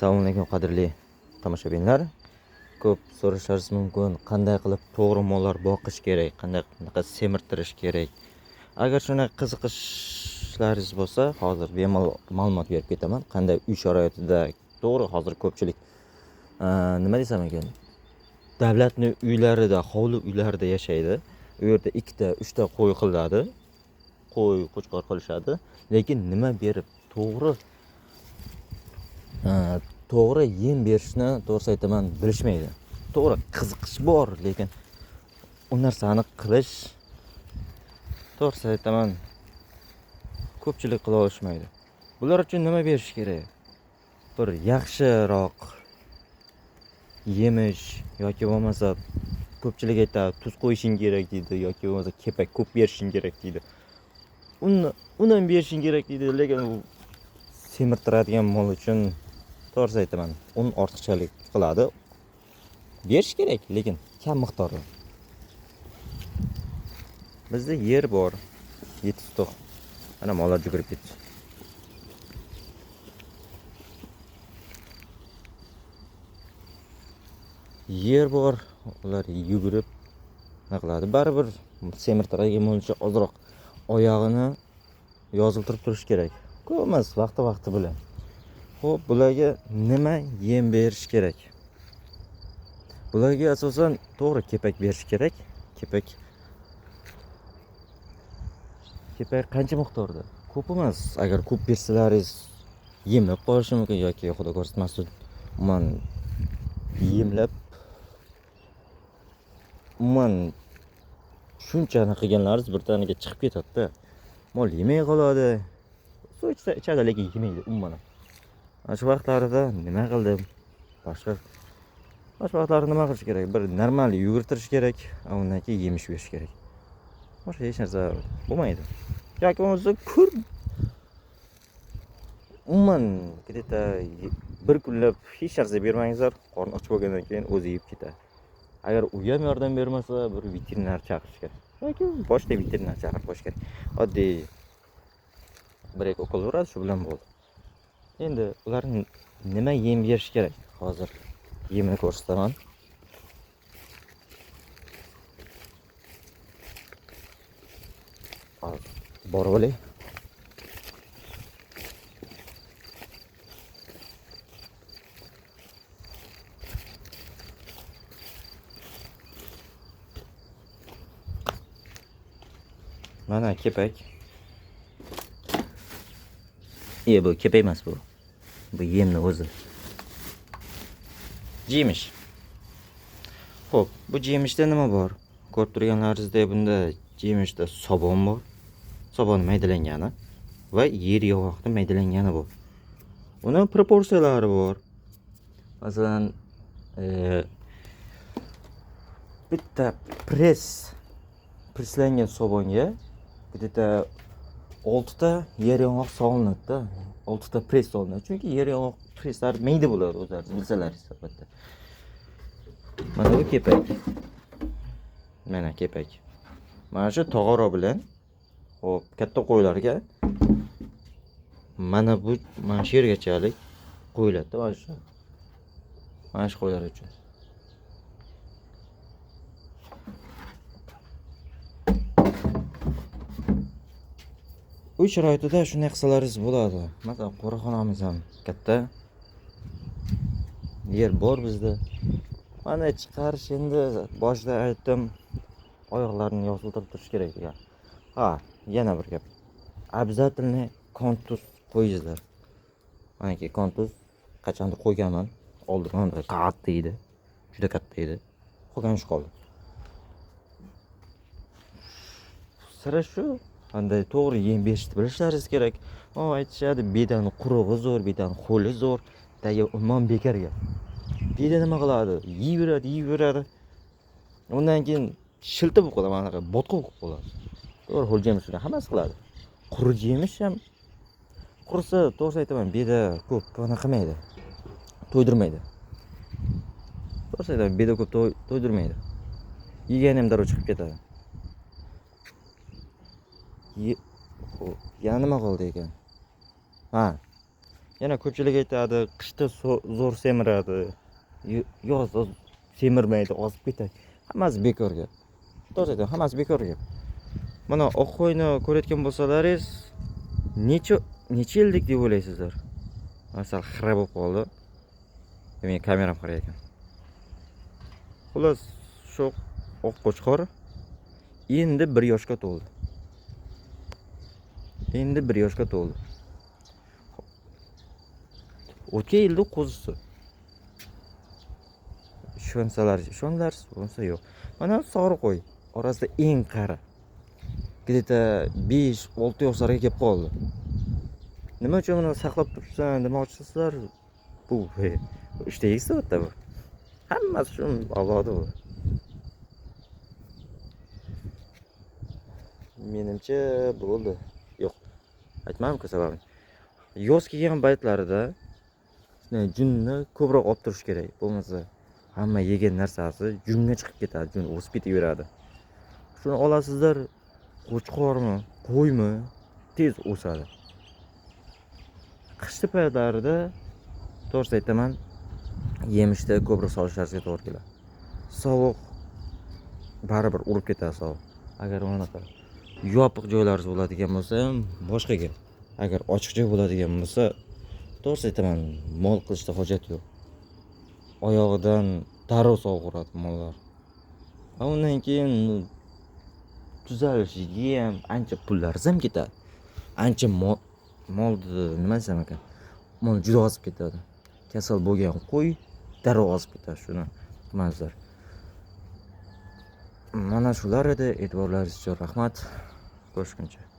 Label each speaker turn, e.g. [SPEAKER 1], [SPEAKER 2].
[SPEAKER 1] Assalomu alaykum qadrli tomoshabinlar. Ko'p so'rashingiz mumkin, qanday qilib to'g'ri mollar boqish kerak, qanday semirtirish kerak. Agar shunday qiziqishlaringiz bo'lsa, hozir bemalol ma'lumot berib ketaman. Qanday uy sharoitida to'g'ri hozir ko'pchilik nima desam ekan, davlatning uylarida, hovli uylarida yashaydi. U yerda 2 ta, 3 ta qo'y qiladi. Qo'y, qo'chqor qilishadi, lekin nima berib to'g'ri yem berishni to'g'risi aytaman bilishmaydi. To'g'ri qiziqish bor, lekin u narsani qilish to'g'risi aytaman ko'pchilik qila olishmaydi. Bular uchun nima berish kerak? Bir yaxshiroq yemish yoki bo'lmasa ko'pchilik aytadi, tuz qo'yishing kerak deydi yoki bo'lmasa kepak ko'p berishing kerak deydi. Undan berishing kerak deydi, lekin u semirtiradigan mol uchun to'g'risi aytaman, un ortiqchalik qiladi. Berish kerak, lekin kam miqdorda. Bizda yer bor, yetishtoq. Mana mollar yugurib ketdi. Yer bor, ular yugurib nima qiladi? Baribir semirtiradigan mol uchun ozroq oyog'ini yoziltirib turish kerak. Ko'p emas, vaqti bilan. Xo'p, bularga nima yem berish kerak? Bularga asosan to'g'ri kepak berish kerak. Kepak qancha miqdorda? Ko'p emas. Agar ko'p bersalaringiz yemlab qolishi mumkin yoki xudo ko'rsatmasin, yemlab shunchani qilganlaringiz bir taniga chiqib ketadi-da. Mol yemay qoladi. Suv ichadi, lekin yemaydi umuman. Shu vaqtlarida nima qildim? Boshqa vaqtlarda nima qilish kerak? Bir normal yugurtirish kerak, undan keyin yemish berish kerak. Boshqa hech narsa bo'lmaydi. Yoki bo'lmasa где-то bir kunlab hech narsa bermangizlar, qorni och bo'lgandan keyin o'zi yeb ketadi. Agar u ham yordam bermasa, bir veterinar chaqirish kerak. Yoki boshqa veterinar chaqirib qo'yish kerak. Oddiy bir-ikki ukol uradi, shu bilan bo'ldi. Endi ularni nima yem berish kerak? Hozir yemni ko'rsataman. Borib olay. Mana kepak. Bu kepak emas bu. Bu yemni o'zi. Jemish. Xo'p, bu jemishda nima bor? Ko'rib turganlaringizdek, bunda jemishda sobon bor. Sobon maydalangani va yer yog'oqni maydalangani bor. Uning proporsiyalari bor. Masalan, bitta preslangan sobonga где-то 6 ta yer yong'oq solinadi-da. 6 ta pres solinadi. Chunki yer yong'oq preslar mayda bo'ladi o'zlaringiz bilsalaringiz albatta. Mana bu kepak. Mana kepak. Mana shu tog'ora bilan hop katta qo'ylarga mana shu yergachalik qo'yiladi, mana shu qo'ylar uchun. Uy sharoitida shunday qilsalaringiz bo'ladi. Masalan, qo'riqxonamiz ham katta. Yer bor bizda. Mana chiqarish endi boshida aytdim, oyoqlarini yoziltirib turish kerak degan. Yana bir gap. Обязательно kontuz qo'yingizlar. Manaki kontuz qachondir qo'yganman. Oldin katta edi. Juda katta edi. Qolgan ish qoldi. Sira shu, qanday to'g'ri yem berishni bilishlaringiz kerak. Aytishadi, bedani qurug'i zo'r, bedani xo'li zo'r. Dagi umuman bekor gap. Beda nima qiladi? Yeyveradi. Undan keyin shilta bo'lib qoladi, mana botqa bo'lib qoladi. To'g'ri, ho'l jemish shuni hammasi qiladi. Quri jemish ham qursa, to'g'ri aytaman, beda ko'p qilmaydi. To'ydirmaydi. To'g'ri aytaman, beda ko'p to'ydirmaydi. Yegani ham darrov chiqib ketadi. Yana nima qoldi ekan? yana ko'pchilik aytadi, qishda zo'r semiradi, yozda semirmaydi, ozib ketadi. Hammasi bekor gap. To'g'ri aytaman, hammasi bekor gap. Mana oq qo'yni ko'rayotgan bo'lsalaringiz, necha yillik deb o'ylaysizlar? Masal xira bo'lib qoldi. Men kameram qara ekan. Xullas, shu oq qo'chqor endi 1 yoshga to'ldi. Endi 1 yoshga to'ldi. O'tgan yilda qo'zisi. Ishonlarsiz, bo'lsa yo'q. Mana sog'ri qo'y orasida eng qari. Где-то 5-6 yoshlarga kelib qoldi. Nima uchun buni saqlab turibsan demoqchisizlar? Bu ishda eksportda bu. Hammasi shu avlodi bu. Menimcha bo'ldi. Yo'q. Aytmadim-ku sababini. Yoz kelgan paytlarida junni ko'proq olib turish kerak. Bo'lmasa hamma yegan narsasi junga chiqib ketadi, jun o'sib ketaveradi. Shuni olasizlar, qo'chqormi, qo'ymi tez o'sadi. Qishli paytlarida to'g'ri aytaman, yemishda ko'proq solishlaringizga to'g'ri keladi. Sovuq baribir urib ketadi sovuq. Agar unaqa yopiq joylaringiz bo'ladigan bo'lsa ham boshqa gap. Agar ochiq joy bo'ladigan bo'lsa, to'g'ri aytaman, mol qilishda hojat yo'q. Oyog'idan darrov sovuq uradi mollar. Undan keyin tuzalishiga ham ancha pullaringiz ham ketadi. Ancha molni nima desam ekan? Mol juda ozib ketadi. Kasal bo'lgan qo'y darrov ozib ketadi. Shuni bilmaysizlar. Mana shular edi. E'tiborlaringiz uchun rahmat. Ko'rishguncha.